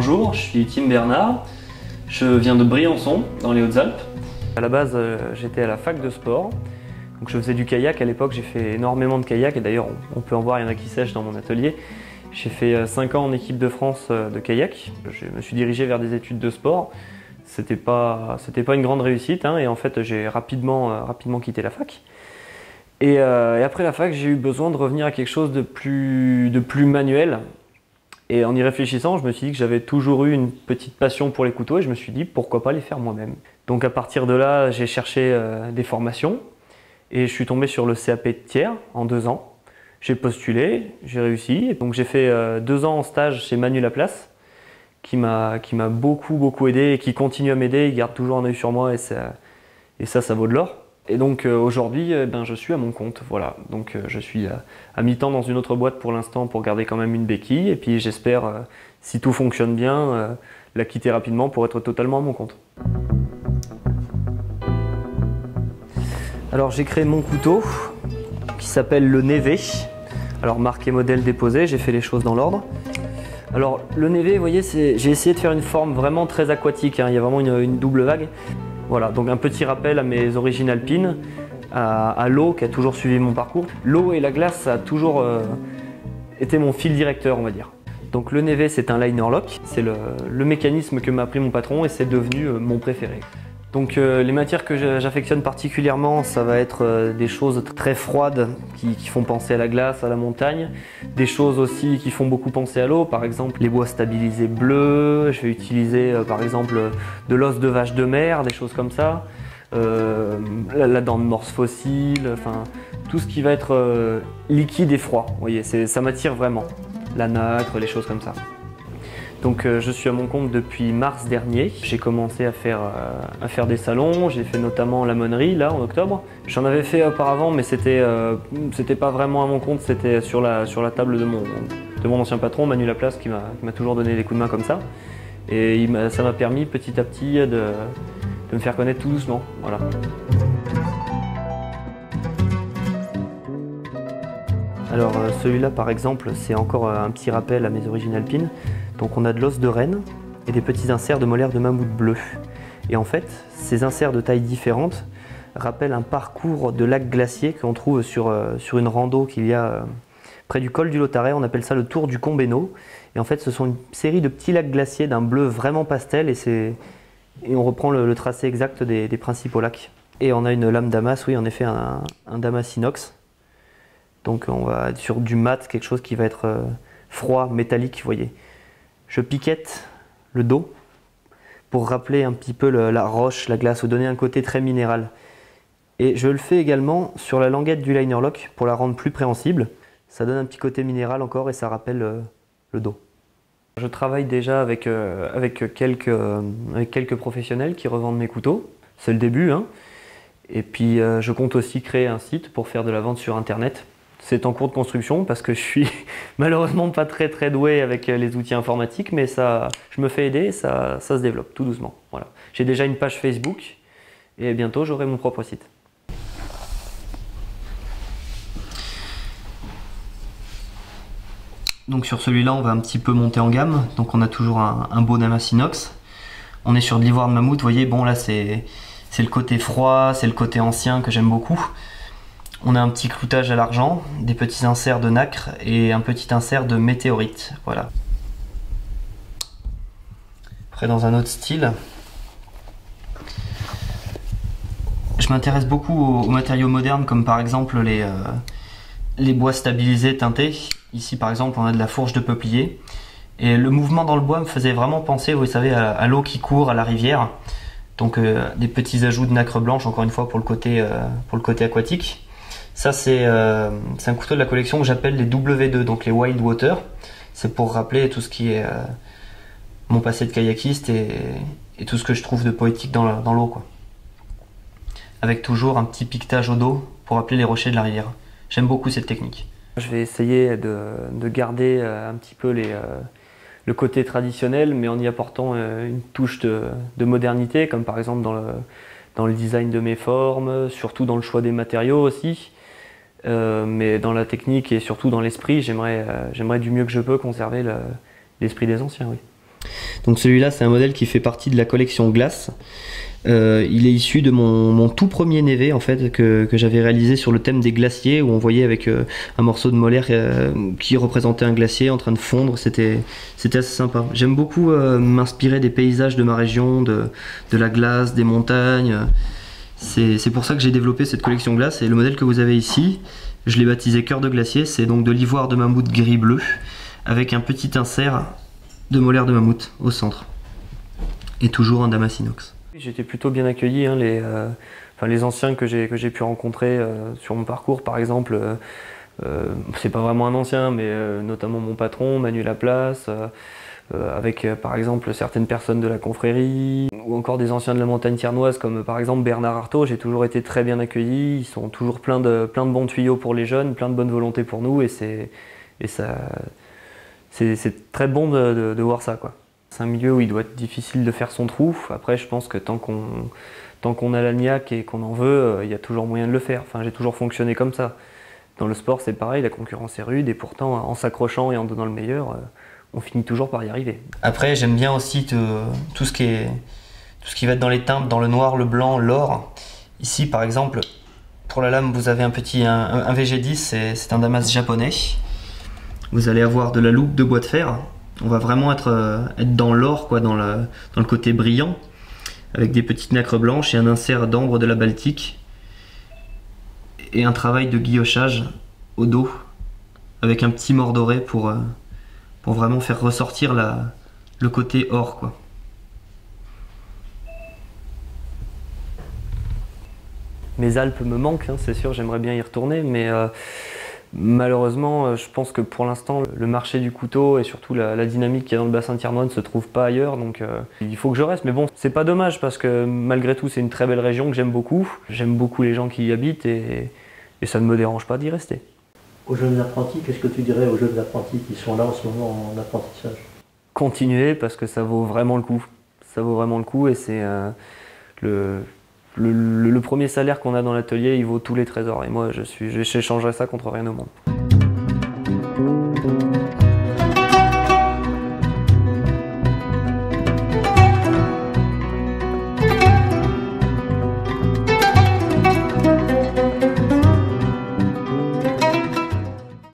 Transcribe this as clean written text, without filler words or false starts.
bonjour, je suis Tim Bernard, je viens de Briançon, dans les Hautes-Alpes. À la base, j'étais à la fac de sport, donc je faisais du kayak. À l'époque, j'ai fait énormément de kayak, et d'ailleurs, on peut en voir, il y en a qui sèchent dans mon atelier. J'ai fait 5 ans en équipe de France de kayak. Je me suis dirigé vers des études de sport. C'était pas une grande réussite, hein, et en fait, j'ai rapidement quitté la fac. Et après la fac, j'ai eu besoin de revenir à quelque chose de plus manuel. Et en y réfléchissant, je me suis dit que j'avais toujours eu une petite passion pour les couteaux et je me suis dit pourquoi pas les faire moi-même. Donc à partir de là, j'ai cherché des formations et je suis tombé sur le CAP de tiers en 2 ans. J'ai postulé, j'ai réussi. Et donc j'ai fait 2 ans en stage chez Manu Laplace qui m'a beaucoup aidé et qui continue à m'aider. Il garde toujours un œil sur moi et ça vaut de l'or. Et donc aujourd'hui, je suis à mon compte, voilà. Donc je suis à mi-temps dans une autre boîte pour l'instant pour garder quand même une béquille. Et puis j'espère, si tout fonctionne bien, la quitter rapidement pour être totalement à mon compte. Alors j'ai créé mon couteau qui s'appelle le Neve. Alors marque et modèle déposé, j'ai fait les choses dans l'ordre. Alors le Neve, vous voyez, j'ai essayé de faire une forme vraiment très aquatique, hein. Il y a vraiment une double vague. Voilà, donc un petit rappel à mes origines alpines, à l'eau qui a toujours suivi mon parcours. L'eau et la glace, ça a toujours été mon fil directeur, on va dire. Donc le Neve, c'est un liner lock, c'est le mécanisme que m'a appris mon patron et c'est devenu mon préféré. Donc les matières que j'affectionne particulièrement, ça va être des choses très froides qui font penser à la glace, à la montagne. Des choses aussi qui font beaucoup penser à l'eau, par exemple les bois stabilisés bleus. Je vais utiliser par exemple de l'os de vache de mer, des choses comme ça. La dent de morse fossile, enfin tout ce qui va être liquide et froid. Vous voyez, ça m'attire vraiment. La nacre, les choses comme ça. Donc je suis à mon compte depuis mars dernier. J'ai commencé à faire des salons, j'ai fait notamment la Monnerie là en octobre. J'en avais fait auparavant mais c'était pas vraiment à mon compte, c'était sur la table de mon ancien patron, Manu Laplace, qui m'a toujours donné des coups de main comme ça. Et ça m'a permis petit à petit de me faire connaître tout doucement. Voilà. Alors celui-là par exemple, c'est encore un petit rappel à mes origines alpines. Donc on a de l'os de renne et des petits inserts de molaires de mammouth bleu. Et en fait, ces inserts de tailles différentes rappellent un parcours de lac glacier qu'on trouve sur une rando qu'il y a près du col du Lautaret. On appelle ça le tour du Combéno. Et en fait, ce sont une série de petits lacs glaciers d'un bleu vraiment pastel et on reprend le tracé exact des principaux lacs. Et on a une lame Damas, oui, en effet, un Damas inox. Donc on va être sur du mat, quelque chose qui va être froid, métallique, vous voyez. Je piquette le dos pour rappeler un petit peu la roche, la glace, ou donner un côté très minéral. Et je le fais également sur la languette du liner lock pour la rendre plus préhensible. Ça donne un petit côté minéral encore et ça rappelle le dos. Je travaille déjà avec quelques professionnels qui revendent mes couteaux. C'est le début, hein. Et puis je compte aussi créer un site pour faire de la vente sur internet. C'est en cours de construction parce que je suis malheureusement pas très doué avec les outils informatiques, mais je me fais aider, ça se développe tout doucement. Voilà. J'ai déjà une page Facebook et bientôt j'aurai mon propre site. Donc sur celui-là, on va un petit peu monter en gamme. Donc on a toujours un beau Damas inox. On est sur de l'ivoire de mammouth, vous voyez, bon là c'est le côté froid, c'est le côté ancien que j'aime beaucoup. On a un petit cloutage à l'argent, des petits inserts de nacre et un petit insert de météorite. Voilà. Après, dans un autre style, je m'intéresse beaucoup aux matériaux modernes, comme par exemple les bois stabilisés teintés. Ici, par exemple, on a de la fourche de peuplier. Et le mouvement dans le bois me faisait vraiment penser, vous savez, à l'eau qui court, à la rivière. Donc des petits ajouts de nacre blanche, encore une fois, pour le côté aquatique. Ça, c'est un couteau de la collection que j'appelle les W2, donc les Wild Water. C'est pour rappeler tout ce qui est mon passé de kayakiste et tout ce que je trouve de poétique dans l'eau, quoi. Avec toujours un petit piquetage au dos pour rappeler les rochers de la rivière. J'aime beaucoup cette technique. Je vais essayer de garder un petit peu le côté traditionnel, mais en y apportant une touche de modernité, comme par exemple dans le design de mes formes, surtout dans le choix des matériaux aussi. Mais dans la technique et surtout dans l'esprit, j'aimerais du mieux que je peux conserver l'esprit des anciens, oui. Donc celui-là, c'est un modèle qui fait partie de la collection Glace. Il est issu de mon tout premier névé en fait que j'avais réalisé sur le thème des glaciers, où on voyait avec un morceau de molaire qui représentait un glacier en train de fondre. C'était assez sympa. J'aime beaucoup m'inspirer des paysages de ma région, de la glace, des montagnes. C'est pour ça que j'ai développé cette collection Glace. Et le modèle que vous avez ici, je l'ai baptisé Cœur de glacier. C'est donc de l'ivoire de mammouth gris-bleu avec un petit insert de molaire de mammouth au centre. Et toujours un damas inox. J'étais plutôt bien accueilli, hein, les anciens que j'ai pu rencontrer sur mon parcours, par exemple, c'est pas vraiment un ancien, mais notamment mon patron, Manu Laplace, avec par exemple certaines personnes de la confrérie, ou encore des anciens de la montagne tiernoise comme par exemple Bernard Artaud. J'ai toujours été très bien accueilli, ils sont toujours plein de bons tuyaux pour les jeunes, plein de bonne volonté pour nous, et c'est très bon de voir ça, quoi. C'est un milieu où il doit être difficile de faire son trou. Après, je pense que tant qu'on a la niaque et qu'on en veut, il y a toujours moyen de le faire. Enfin, j'ai toujours fonctionné comme ça. Dans le sport, c'est pareil, la concurrence est rude, et pourtant, en s'accrochant et en donnant le meilleur, on finit toujours par y arriver. Après, j'aime bien aussi tout ce qui va être dans les teintes, dans le noir, le blanc, l'or. Ici, par exemple, pour la lame, vous avez un VG10, c'est un damas japonais. Vous allez avoir de la loupe de bois de fer. On va vraiment être dans l'or, quoi, dans le côté brillant, avec des petites nacres blanches et un insert d'ambre de la Baltique, et un travail de guillochage au dos, avec un petit mort doré pour vraiment faire ressortir le côté or, quoi. Mes Alpes me manquent, hein, c'est sûr, j'aimerais bien y retourner, mais malheureusement, je pense que pour l'instant, le marché du couteau et surtout la dynamique qu'il y a dans le bassin tiernois ne se trouve pas ailleurs, donc il faut que je reste. Mais bon, c'est pas dommage parce que malgré tout, c'est une très belle région que j'aime beaucoup. J'aime beaucoup les gens qui y habitent et ça ne me dérange pas d'y rester. Aux jeunes apprentis, qu'est-ce que tu dirais aux jeunes apprentis qui sont là en ce moment en apprentissage? Continuez parce que ça vaut vraiment le coup. Ça vaut vraiment le coup, et c'est le premier salaire qu'on a dans l'atelier, il vaut tous les trésors. Et moi, j'échangerais ça contre rien au monde.